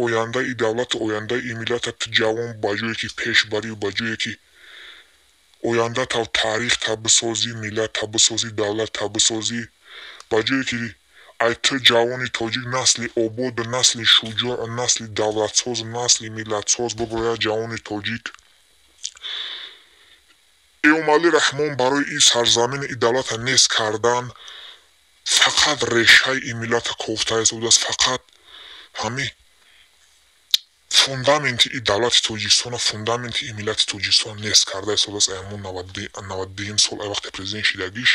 ояндаи давлату ояндаи ин миллата ту ҷавон ба ҷое ки пеш барӣ ба ҷое ки ояндатав таърих бисозӣ, миллатта бисозӣ, давлатта бисозӣ, ба ҷое ки ай ту ҷавони тоҷик насли ободу насли шуҷоъ насли давлатсоз насли миллатсоз бубарояд ҷавони тоҷик. Эмомалӣ Раҳмон барои ин сарзамин ин давлата нест кардан фақат решаи ин миллата кофта истодааст, фақат ҳамин фундаменти ин давлати Тоҷикистона, фундаменти ин миллати Тоҷикистон нест карда истодааст. Ҳамон 92 сол ай вақте президент шидагиш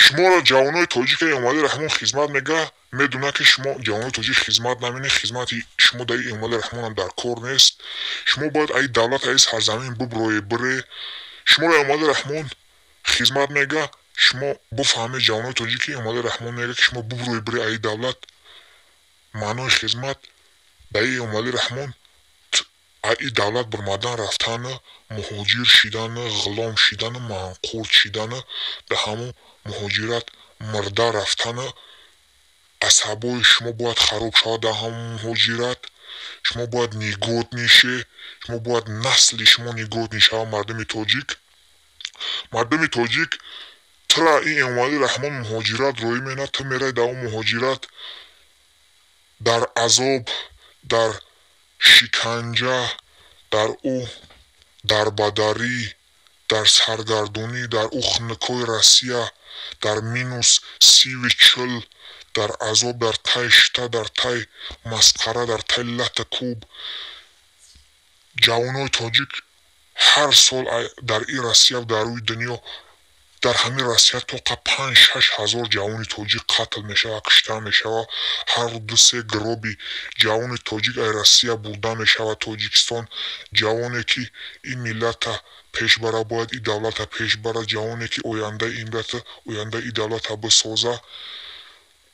шуморо ҷавонои тоҷик Эмомалӣ Раҳмон хизмат мегӯяд, медона ки шумо ҷавонои тоҷик хизмат намедиҳед, хизмати шумо дар Эмомалӣ Раҳмонам дар кор нест, шумо бояд аи давлат аи сарзамин буброед бире. Шуморо Эмомалӣ Раҳмон хизмат мегӯяд, шумо буфаҳмед ҷавонои тоҷик ки Эмомалӣ Раҳмон мегӯяд ки шумо буброед бире аи давлат. маънои хизмат дар Эмомалӣ Раҳмон аи давлат бурмадан рафтану муҳоҷир шидану ғулом шидану манқурт шидану ба ҳамон муҳоҷират мурда рафтану асабои шумо бояд хароб шавад дар ҳамон муҳоҷират. шумо бояд нигоҳ нишед, шумо бояд насли шумо нигоҳ нишавад. мардуми тоҷик тура ин Эмомалӣ Раҳмон муҳоҷират роӣ менад, ту мераи дар он муҳоҷират дар азоб, дар шиканҷа, дар дарбадарӣ, дар саргардонӣ, дар хунукҳои Россия, дар -30-40, дар азоб, дар таи шита, дар таи масқара, дар таи лати кӯб. ҷавонои тоҷик ҳар сол дар ин Россия дар рӯи дунё дар ҳамин Россия то қа 5-6 ҳазор ҷавони тоҷик қатл мешавад, кушта мешавад. ҳар рӯз 2-3 гироби ҷавони тоҷик ай Россия бурда мешавад. Тоҷикистон ҷавоне ки ин миллата пеш бара, бояд ин давлата пеш бара, ҷавоне ки ояндаи ин миллата ояндаи ин давлата бисоза.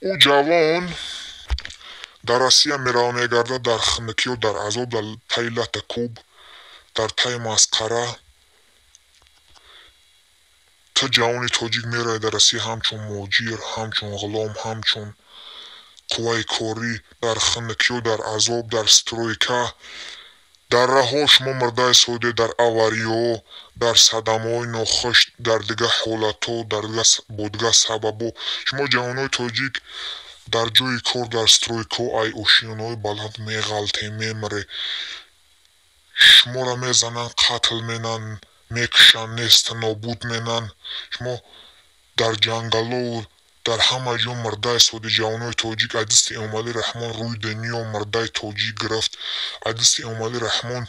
ӯ ҷавон дар Россия мерава мегардад, дар хунукиё, дар азоб, дар таи лати кӯб, дар таи масқара. ту ҷавони тоҷик мераи дар Россия ҳамчун муҳоҷир, ҳамчун ғулом, ҳамчун қувваи корӣ, дар хунукиё, дар азоб, дар стройка, дар раҳҳо шумо мурда истодед, дар авариҳо, дар садамаҳои нохуш, дар дигар ҳолатҳо, бо дигар сабабҳо. шумо ҷавонои тоҷик дар ҷойи кор, дар стройкаҳо ай ошиёнаҳои баланд меғалтед, мемиред. шуморо мезананд, қатл менанд, мекушанд, несту нобуд менанд. шумо дар ҷангалҳо дар ҳама ҷо мурда истоди ҷавонои тоҷик. аз дасти Эмомалӣ Раҳмон рӯи дунё мурдаи тоҷик гирифт. аз дасти Эмомалӣ Раҳмон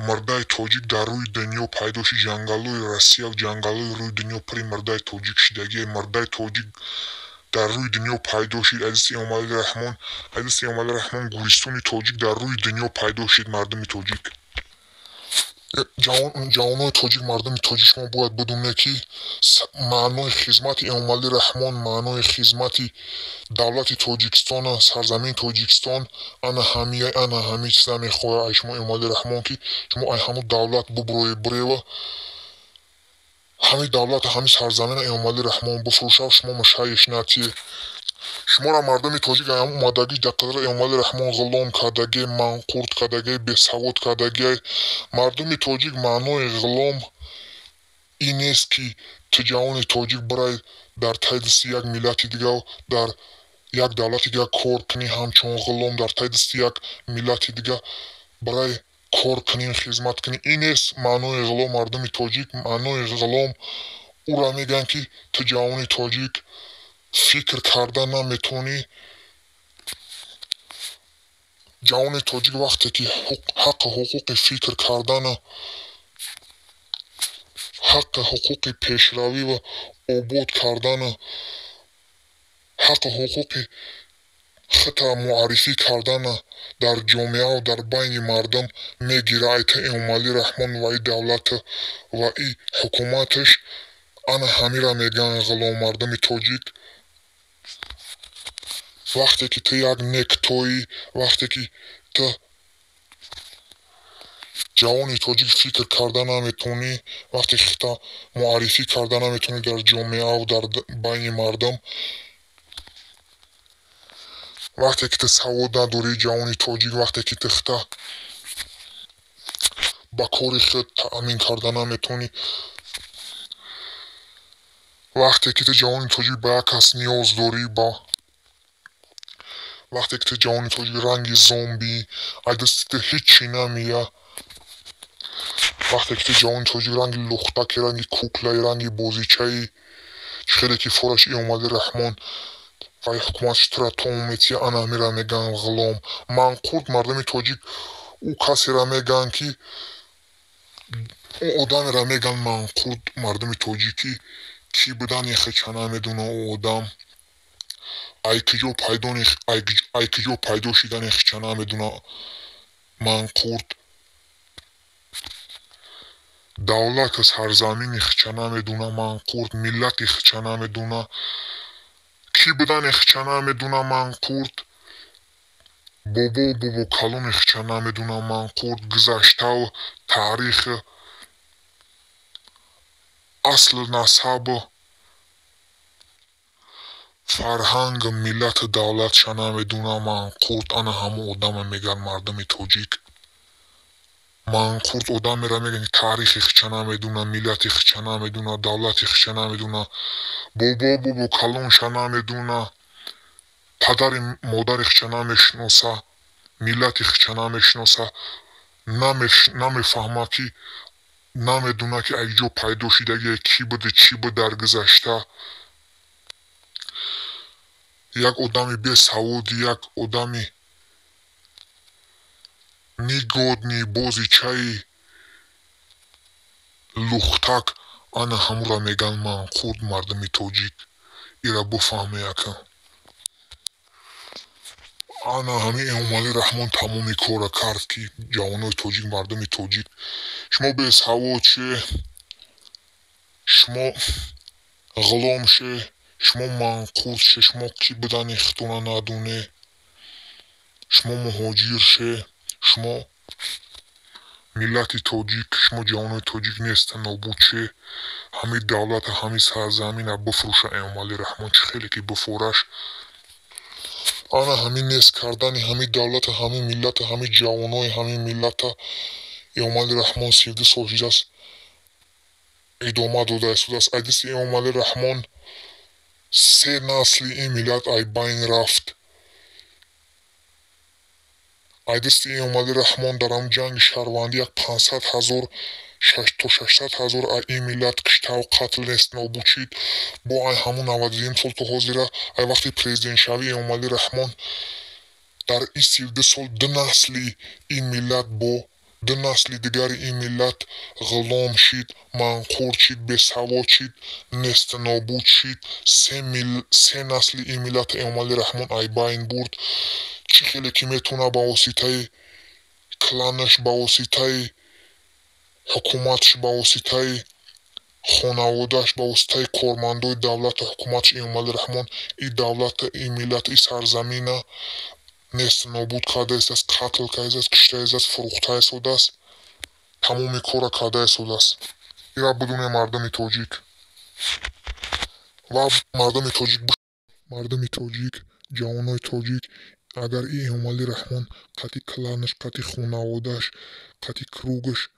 мурдаи тоҷик дар рӯи дунё пайдо шуд. ҷангалҳои Россия, ҷангалҳои рӯи дунё пури мурдаи тоҷик шудагӣ. мурдаи тоҷик дар рӯи дунё пайдо шуд. аз дасти Эмомалӣ Раҳмон гӯристони тоҷик дар рӯи дунё пайдо шуд. мардуми тоҷик, ҷавонои тоҷик, мардуми тоҷик, шумо бояд бидонед ки маънои хизмати Эмомалӣ Раҳмон, маънои хизмати давлати Тоҷикистон, сарзамини Тоҷикистон ана ҳамин чиза мехоҳад ай шумо Эмомалӣ Раҳмон ки шумо ай ҳамон давлат буброед бирeva ҳамин давлата ҳамин сарзамина Эмомалӣ Раҳмон буфурӯшад. шумо мушайиш натиед. шуморо мардуми тоҷик ай омадагӣ дар қадри Эмомалӣ Раҳмон ғулом кардагӣ, манқурт кардагӣ, бесавод кардагӣ. мардуми тоҷик маънои ғулом ин нест ки ту ҷавони тоҷик бирай дар таи дасти як миллати дигар, дар як давлати дигар кор кунӣ ҳамчун ғулом, дар таи дасти як миллати дигар бирай кор кунӣ, хизмат кунӣ. ин нест маънои ғулом. мардуми тоҷик маънои ғулом ӯро мегӯянд ки ту ҷавони тоҷик фикр карда наметавонӣ. ҷавони тоҷик вақте ки ҳаққи ҳуқуқи фикр кардану ҳаққи ҳуқуқи пешравӣ ва обод кардану ҳаққи ҳуқуқи худро муаррифӣ кардана дар ҷомеаву дар байни мардум мегирад ай ту Эмомалӣ Раҳмон ва и давлату ва и ҳукуматаш. ана ҳаминро мегӯянд ғулом. мардуми тоҷик вақте ки ту як нектоӣ, вақте ки ту ҷавони тоҷик фикр карда наметавонӣ, вақте ки худро муаррифӣ карда наметавонӣ дар ҷомеаву дар байни мардум, وقتی که سواد نداری جوانی تاجیک، وقتی که تخته با کاری خود تأمین کردن نمیتونی، وقتی که جوانی تاجیک به یک کس نیاز داری، وقتی که جوانی تاجیک رنگی زومبی از دستت هیچی نمیه، وقتی که جوانی تاجیک رنگی لختک، رنگی کوکله، رنگی بازیچه، خیلی که فرش اومده رحمان و حکومتش ترا تومیتی انا میره میگن غلام منقورد مردم تاجیک او کسی را میگن که او آدم را میگن منقورد مردم تاجیکی کی بودن یخ چه نمیدونه او آدم ای کجا پیدا شدن یخ چه نمیدونه منقورد دولت سرزمین یخ چه نمیدونه منقورد ملت یخ چه نمیدونه کی بودن یخ چه نمیدونه منقورد بابا کلون یخ چه نمیدونه منقورد گذشته و تاریخ اصل نسب فرهنگ ملت دولت چه نمیدونه منقورد انا همه آدم میگن مردم تاجیک منقورد آدم میره میگن تاریخ چه نمیدونه ملت چه نمیدونه دولت چه نمیدونه بابا کلون چه نمیدونه پدر مادر چه نمیشناسه ملت چه نمیشناسه نمیفهمه که نمیدونه که ایجا پیدا شده کی بوده چی بوده در گذشته یک آدمی بی سواد یک آدمی نی گاد نی بازیچه لختک انا همو را میگن منقورد مردم تاجیک ایرا بفهمه یکم انا همه اومالی رحمان تمامی کارا کرد که جوانای تاجیک مردم تاجیک شما به سواد شه شما غلام شه شما منقورد شه شما کی بدن اختونه ندونه شما مهاجر شه شما ملت تاجیک شما جوانای تاجیک نیستن نابود شه همه دولت همه سرزمین بفروشه اومالی رحمان چه خیلی که بفورش انا همه نیست کردن همه دولت همه ملت همه جوانای همه ملت اومالی رحمان 13 سال است ادامه داده است ادیس اومالی رحمان 3 نسل این ملت ای بین رفت ادیس اومالی رحمان در هم جنگ شهروندی 500,000 تا 600,000 این ملت کشته و قتل نیست نابود شد با ای همون 92 سال تا حاضره ای وقتی پریزیدنت شوی اومالی رحمان در این 13 سال 2 نسل این ملت با 2 نسل دیگر این ملت غلام شد منقورد شد به سواد شد نیست نابود شد 3 نسل این ملت اومالی رحمان ای بین برد چی خیلی که میتونه با واسطه کلانش با واسطه حکومتش با واسطه خانوادهش با واسطه کارمندای دولت حکومتش اومالی رحمان این دولت این ملت این سرزمین نیست نابود کرده است قتل کرده است کشته است فروخته است تمام کار کرده است ایرا بدون مردم تاجیک و مردم تاجیک جوانای تاجیک اگر این اومالی رحمان قطعی کلانش قطعی خانوادهش قطعی کروگش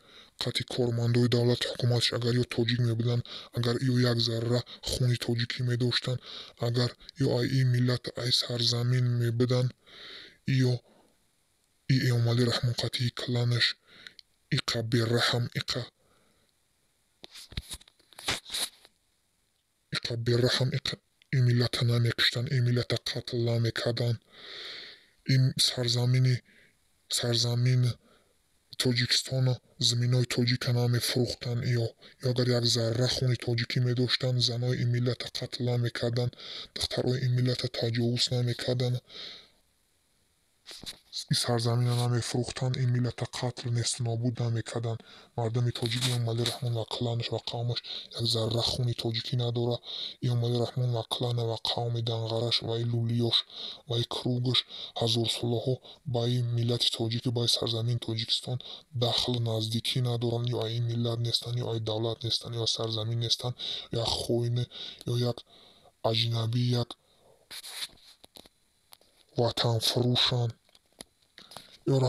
قطعی کارمندای دولت حکومتش اگر یا تاجیک میبودن اگر یا یک ذره خونی تاجیکی میداشتن اگر یا این ملت ای سرزمین میبودن یا این اومالی رحمان قطعی کلانش ایقا برحم ایقا این ملت نمیکشتن این ملت قتل نمیکردن این سرزمین تاجیکستان زمینای تاجیک نمیفروختن یا اگر یک ذره خونی تاجیکی میداشتن زنای این ملت قتل نمیکردن دخترای این ملت تجاوز نمیکردن این سرزمین نمیفروختن این ملت قتل نیست نابود نمیکردن مردم تاجیک اومالی رحمان و کلانش و قومش یک ذره خونی تاجیکی نداره اومالی رحمان و کلان و قوم دنغرش و لولیوش و کروگش 1000 ساله ها با این ملت تاجیک با سرزمین تاجیکستان دخل نزدیکی ندارن یا این ملت نیستن یا این دولت نیستن یا سرزمین نیستن یا خوینه یا یک اجنبی یک ватан фурӯшанд. ёра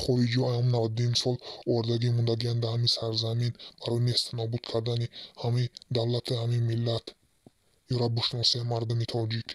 хориҷиҳо аёми 90-ум сол овардагӣ мондагианд дар ҳамин сарзамин барои несту нобуд кардани ҳамин давлату ҳамин миллат. ёра бушносем мардуми тоҷик.